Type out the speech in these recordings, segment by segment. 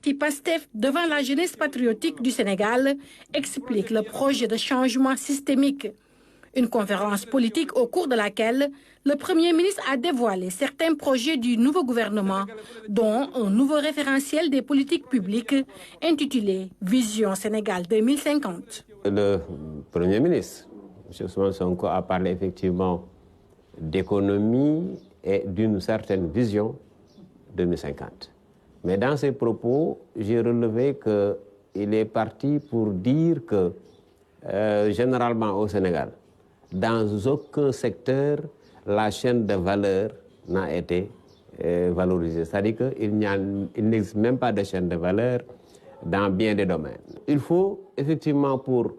parti PASTEF devant la jeunesse patriotique du Sénégal explique le projet de changement systémique. Une conférence politique au cours de laquelle le Premier ministre a dévoilé certains projets du nouveau gouvernement, dont un nouveau référentiel des politiques publiques intitulé Vision Sénégal 2050. Le Premier ministre, M. Ousmane Sonko, a parlé effectivement d'économie et d'une certaine vision 2050. Mais dans ses propos, j'ai relevé qu'il est parti pour dire que, généralement au Sénégal, dans aucun secteur, la chaîne de valeur n'a été valorisée. C'est-à-dire qu'il n'existe même pas de chaîne de valeur dans bien des domaines. Il faut effectivement, pour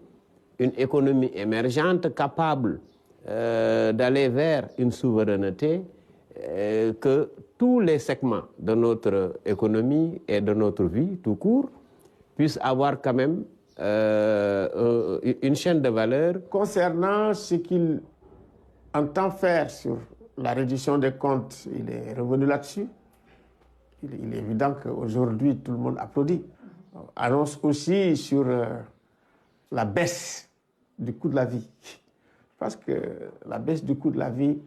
une économie émergente capable d'aller vers une souveraineté, que tous les segments de notre économie et de notre vie tout court puissent avoir quand même une chaîne de valeur. Concernant ce qu'il entend faire sur la réduction des comptes, il est revenu là-dessus. Il est évident qu'aujourd'hui, tout le monde applaudit. Annonce aussi sur la baisse du coût de la vie. Parce que la baisse du coût de la vie,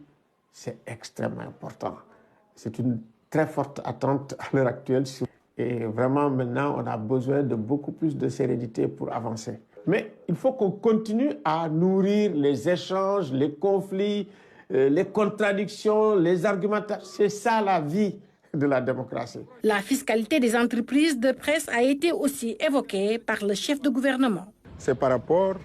c'est extrêmement important. C'est une très forte attente à l'heure actuelle. Et vraiment, maintenant, on a besoin de beaucoup plus de sérénité pour avancer. Mais il faut qu'on continue à nourrir les échanges, les conflits, les contradictions, les argumentations. C'est ça la vie de la démocratie. La fiscalité des entreprises de presse a été aussi évoquée par le chef de gouvernement. C'est par rapport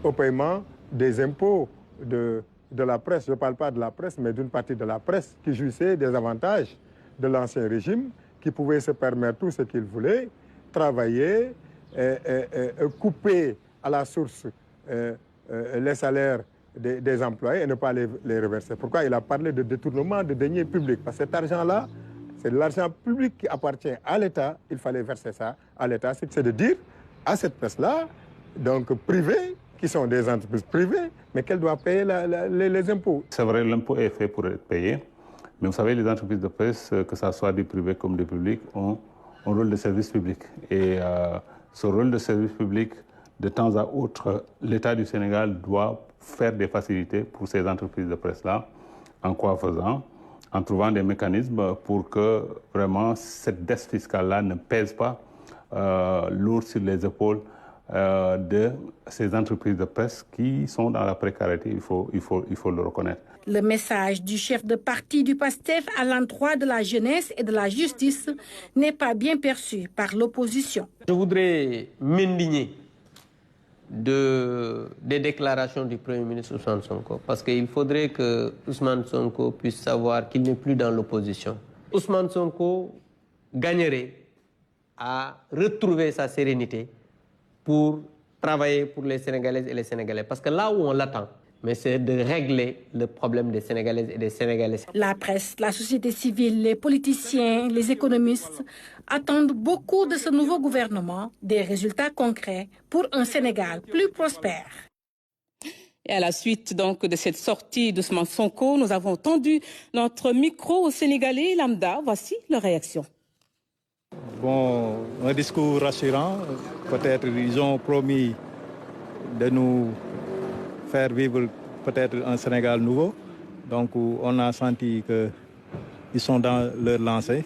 au paiement des impôts de la presse. Je ne parle pas de la presse, mais d'une partie de la presse qui jouissait des avantages de l'ancien régime, qui pouvait se permettre tout ce qu'il voulait, travailler, couper à la source les salaires des employés et ne pas les reverser. Pourquoi il a parlé de détournement de deniers publics? Parce que cet argent-là, c'est de l'argent public qui appartient à l'État. Il fallait verser ça à l'État. C'est de dire à cette presse-là, donc privée, qui sont des entreprises privées, mais qu'elle doit payer les impôts. C'est vrai, l'impôt est fait pour être payé. Mais vous savez, les entreprises de presse, que ce soit du privé comme du public, ont un rôle de service public. Et ce rôle de service public, de temps à autre, l'État du Sénégal doit faire des facilités pour ces entreprises de presse-là. En quoi faisant? En trouvant des mécanismes pour que vraiment cette dette fiscale-là ne pèse pas lourd sur les épaules de ces entreprises de presse qui sont dans la précarité, il faut le reconnaître. Le message du chef de parti du PASTEF à l'endroit de la jeunesse et de la justice n'est pas bien perçu par l'opposition. Je voudrais m'indigner des déclarations du Premier ministre Ousmane Sonko, parce qu'il faudrait que Ousmane Sonko puisse savoir qu'il n'est plus dans l'opposition. Ousmane Sonko gagnerait à retrouver sa sérénité pour travailler pour les Sénégalaises et les Sénégalais. Parce que là où on l'attend, mais c'est de régler le problème des Sénégalaises et des Sénégalais. La presse, la société civile, les politiciens, les économistes attendent beaucoup de ce nouveau gouvernement, des résultats concrets pour un Sénégal plus prospère. Et à la suite donc de cette sortie d'Ousmane Sonko, nous avons tendu notre micro aux Sénégalais lambda. Voici leur réaction. Bon, un discours rassurant. Peut-être ils ont promis de nous faire vivre peut-être un Sénégal nouveau. Donc on a senti qu'ils sont dans leur lancée.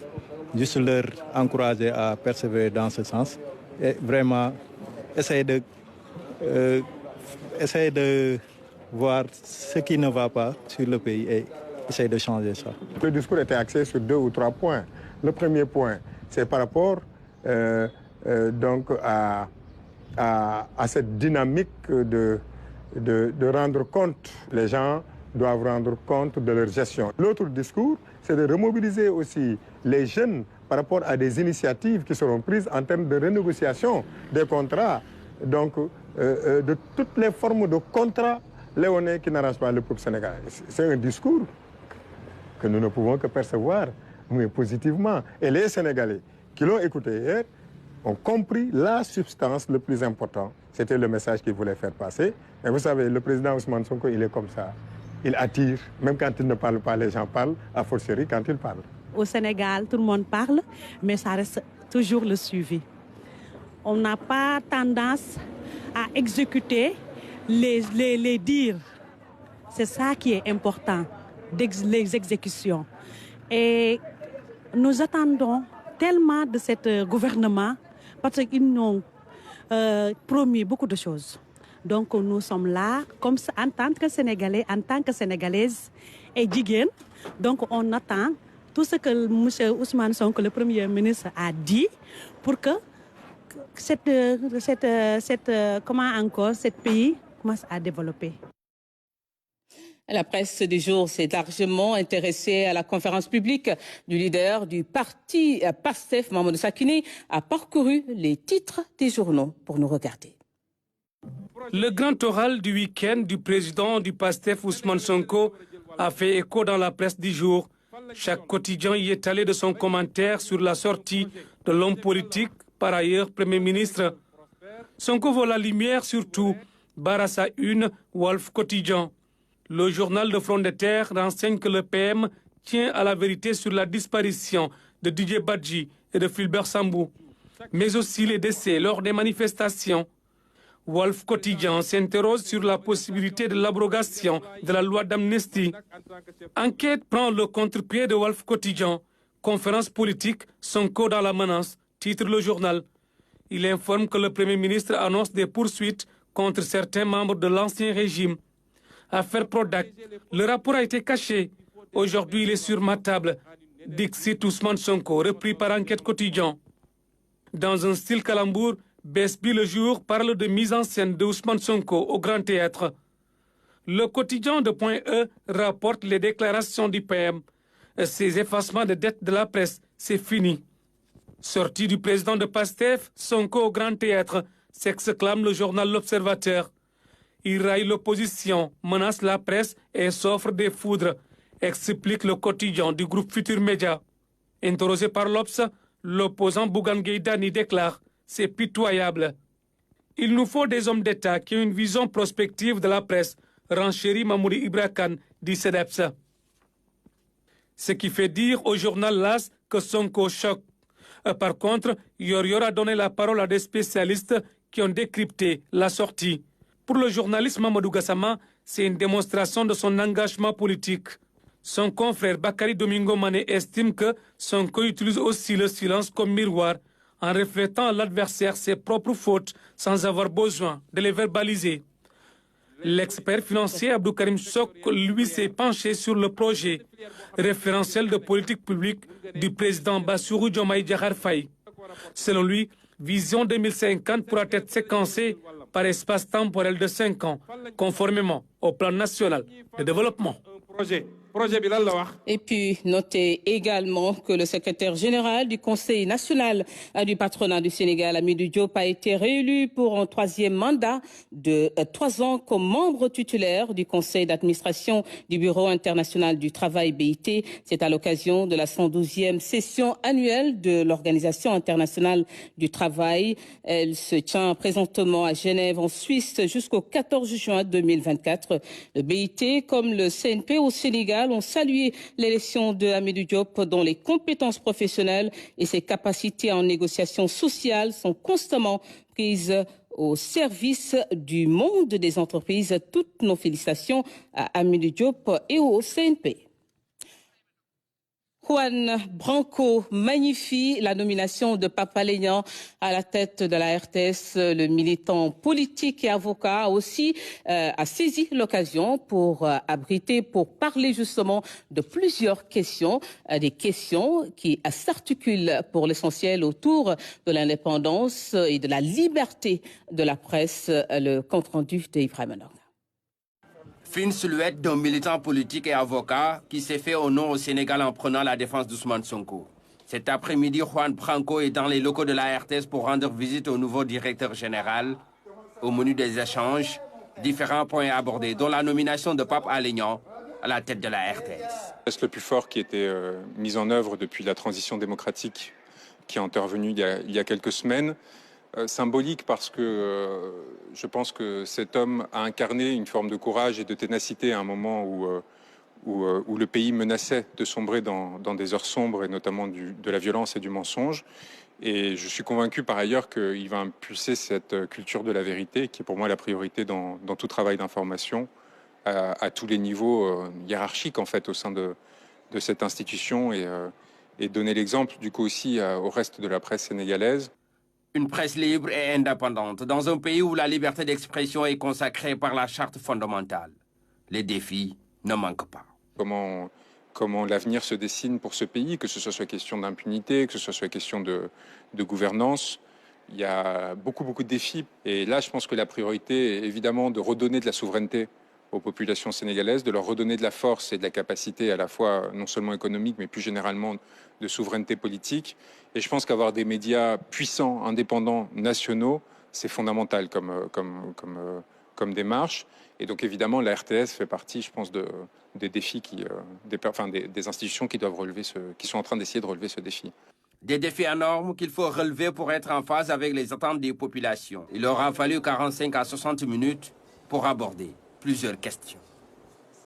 Juste leur encourager à persévérer dans ce sens. Et vraiment essayer de voir ce qui ne va pas sur le pays et essayer de changer ça. Le discours était axé sur 2 ou 3 points. Le premier point, c'est par rapport donc à cette dynamique de rendre compte. Les gens doivent rendre compte de leur gestion. L'autre discours, c'est de remobiliser aussi les jeunes par rapport à des initiatives qui seront prises en termes de renégociation des contrats, donc de toutes les formes de contrats léonins qui n'arrangent pas le peuple sénégalais. C'est un discours que nous ne pouvons que percevoir, mais positivement. Et les Sénégalais qui l'ont écouté hier ont compris la substance le plus important. C'était le message qu'il voulait faire passer. Et vous savez, le président Ousmane Sonko, il est comme ça. Il attire, même quand il ne parle pas, les gens parlent, a fortiori quand il parle. Au Sénégal, tout le monde parle, mais ça reste toujours le suivi. On n'a pas tendance à exécuter les dires. C'est ça qui est important, les exécutions. Et nous attendons tellement de ce gouvernement parce qu'ils nous ont promis beaucoup de choses. Donc nous sommes là, comme en tant que Sénégalais, en tant que Sénégalaise et Djiguen. Donc on attend tout ce que M. Ousmane Sonko, le Premier ministre, a dit pour que cette pays commence à développer. La presse du jour s'est largement intéressée à la conférence publique du leader du parti PASTEF, Mamadou Sakini, a parcouru les titres des journaux pour nous regarder. Le grand oral du week-end du président du PASTEF, Ousmane Sonko, a fait écho dans la presse du jour. Chaque quotidien y est allé de son commentaire sur la sortie de l'homme politique, par ailleurs Premier ministre. Sonko vaut la lumière surtout, barre à sa une, Wolf Quotidien. Le journal de Front de Terre renseigne que le PM tient à la vérité sur la disparition de Didier Badji et de Fulbert Sambou, mais aussi les décès lors des manifestations. Wolf Quotidien s'interroge sur la possibilité de l'abrogation de la loi d'amnistie. Enquête prend le contre-pied de Wolf Quotidien. Conférence politique, Sonko dans la menace, titre le journal. Il informe que le Premier ministre annonce des poursuites contre certains membres de l'ancien régime. Affaire Prodac, le rapport a été caché. Aujourd'hui, il est sur ma table. Dixit Ousmane Sonko, repris par Enquête Quotidien. Dans un style calembour, Besbi le jour parle de mise en scène de Ousmane Sonko au Grand Théâtre. Le quotidien de Point E rapporte les déclarations du PM. Ces effacements de dettes de la presse, c'est fini. Sortie du président de PASTEF, Sonko au Grand Théâtre, s'exclame le journal L'Observateur. Il raille l'opposition, menace la presse et s'offre des foudres, explique le quotidien du groupe Futur Média. Interrogé par l'Obs, l'opposant Bougane Gueye Dany déclare « C'est pitoyable ». Il nous faut des hommes d'État qui ont une vision prospective de la presse, renchérit Mamouri Ibra Kane, dit CEDEPS. Ce qui fait dire au journal LAS que Sonko choque. Par contre, Yor a donné la parole à des spécialistes qui ont décrypté la sortie. Pour le journaliste Mamadou Gassama, c'est une démonstration de son engagement politique. Son confrère Bakary Domingo Mané estime que Sonko utilise aussi le silence comme miroir, en reflétant à l'adversaire ses propres fautes sans avoir besoin de les verbaliser. L'expert financier Abdou Karim Sok, lui, s'est penché sur le projet référentiel de politique publique du président Bassirou Diomaye Diakhar Faye. Selon lui, Vision 2050 pourra être séquencée par espace temporel de 5 ans, conformément au plan national de développement. Et puis, notez également que le secrétaire général du Conseil national du patronat du Sénégal, Hamidou Diop, a été réélu pour un 3e mandat de 3 ans comme membre titulaire du Conseil d'administration du Bureau international du travail BIT. C'est à l'occasion de la 112e session annuelle de l'Organisation internationale du travail. Elle se tient présentement à Genève, en Suisse, jusqu'au 14 juin 2024. Le BIT, comme le CNP au Sénégal, ont salué l'élection de Hamidou Diop, dont les compétences professionnelles et ses capacités en négociation sociale sont constamment prises au service du monde des entreprises. Toutes nos félicitations à Hamidou Diop et au CNP. Juan Branco magnifie la nomination de Pape Alé Niang à la tête de la RTS. Le militant politique et avocat aussi a saisi l'occasion pour parler justement de plusieurs questions, des questions qui s'articulent pour l'essentiel autour de l'indépendance et de la liberté de la presse. Le compte-rendu de Ibrahim Anor. Fine silhouette d'un militant politique et avocat qui s'est fait au nom au Sénégal en prenant la défense d'Ousmane Sonko. Cet après-midi, Juan Branco est dans les locaux de la RTS pour rendre visite au nouveau directeur général. Au menu des échanges, différents points abordés, dont la nomination de Pape Alé Niang à la tête de la RTS. C'est le plus fort qui était mis en œuvre depuis la transition démocratique qui est intervenue il y a quelques semaines. Symbolique parce que je pense que cet homme a incarné une forme de courage et de ténacité à un moment où le pays menaçait de sombrer dans des heures sombres et notamment de la violence et du mensonge. Et je suis convaincu par ailleurs qu'il va impulser cette culture de la vérité, qui est pour moi la priorité dans tout travail d'information, à tous les niveaux hiérarchiques en fait au sein de cette institution, et donner l'exemple du coup aussi au reste de la presse sénégalaise. Une presse libre et indépendante dans un pays où la liberté d'expression est consacrée par la charte fondamentale. Les défis ne manquent pas. Comment l'avenir se dessine pour ce pays, que ce soit question d'impunité, que ce soit question de gouvernance. Il y a beaucoup de défis. Et là, je pense que la priorité est évidemment de redonner de la souveraineté aux populations sénégalaises, de leur redonner de la force et de la capacité à la fois non seulement économique, mais plus généralement de souveraineté politique. Et je pense qu'avoir des médias puissants, indépendants, nationaux, c'est fondamental comme démarche. Et donc évidemment, la RTS fait partie, je pense, des défis des institutions qui doivent qui sont en train d'essayer de relever ce défi. Des défis énormes qu'il faut relever pour être en phase avec les attentes des populations. Il aura fallu 45 à 60 minutes pour aborder plusieurs questions.